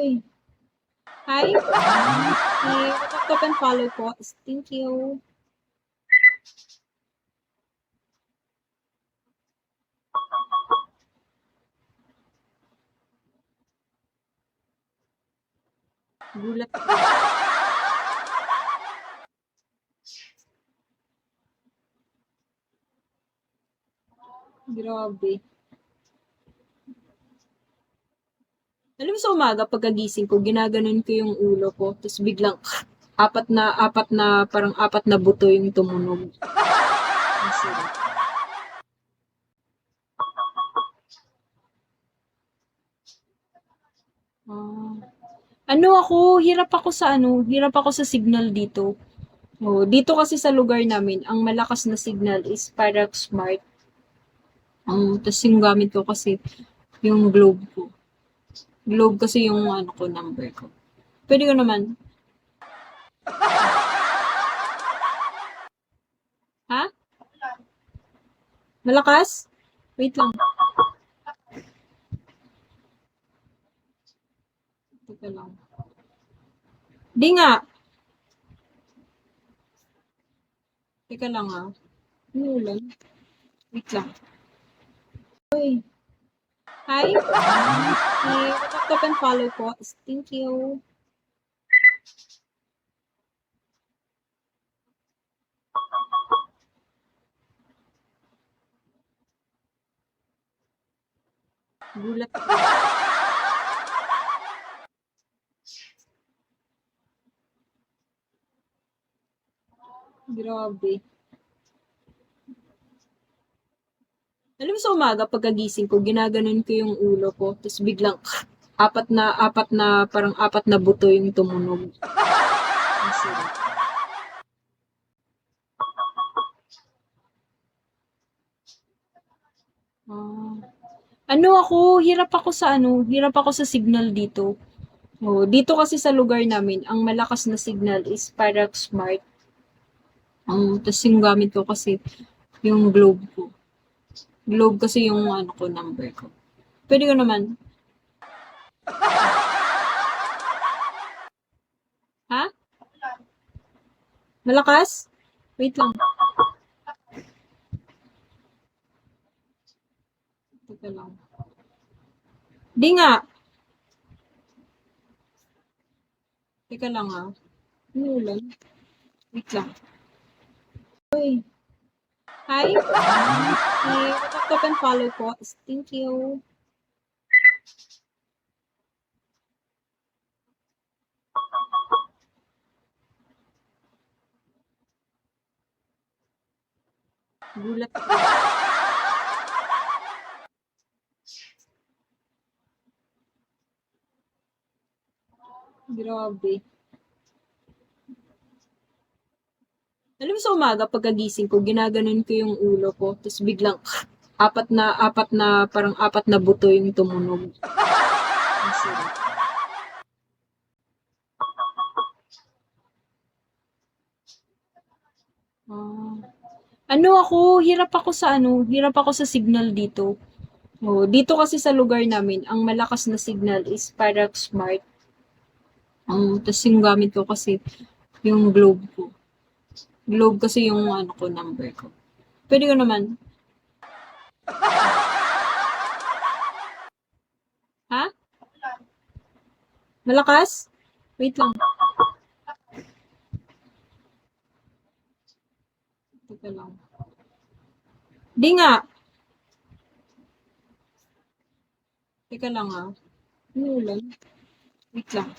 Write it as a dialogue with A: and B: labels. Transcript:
A: Uy, hi. Tap and follow po. Thank you. Gulat ako. Grabe. Alam mo sa umaga pagkagising ko, ginaganon ko yung ulo ko, tapos biglang apat na buto yung tumunog. Ang sarap. Ah. Hirap ako sa signal dito. Oh, dito kasi sa lugar namin, ang malakas na signal is Parax Smart. Tas yung gamit ko kasi yung Globe ko. Globe kasi yung ko number ko. Pwede ko naman. Ha? Malakas? Wait lang. Teka lang. Di nga. Teka lang ah. Ano ulan? Wait lang. Uy. Hi. Tap and follow po. Thank you. Gulat ako. Grabe. Alam mo sa umaga pagkagising ko, ginaganon ko yung ulo ko, tapos biglang apat na buto yung tumunog. Ang sarap. Ah. Hirap ako sa signal dito. Oh, dito kasi sa lugar namin, ang malakas na signal is Parax Smart. Tas yung gamit ko kasi yung Globe ko. Globe kasi yung ko number ko. Pwede ko naman. Ha? Malakas? Wait lang. Teka lang. Di nga. Teka lang ah. Ano ulan? Wait lang. Uy. Hi. Tap and follow po. Thank you. Gulat ako. Grabe. Alam mo sa umaga pagkagising ko, ginaganon ko yung ulo ko, tapos biglang apat na buto yung tumunog. Ang sarap. Ah. Hirap ako sa signal dito. Oh, dito kasi sa lugar namin, ang malakas na signal is Parax Smart. Tas yung gamit ko kasi yung Globe ko. Globe kasi yung ko number ko. Pwede ko naman. Ha? Malakas? Wait lang. Teka lang. Di nga. Teka lang ah. Ano ulan? Wait lang.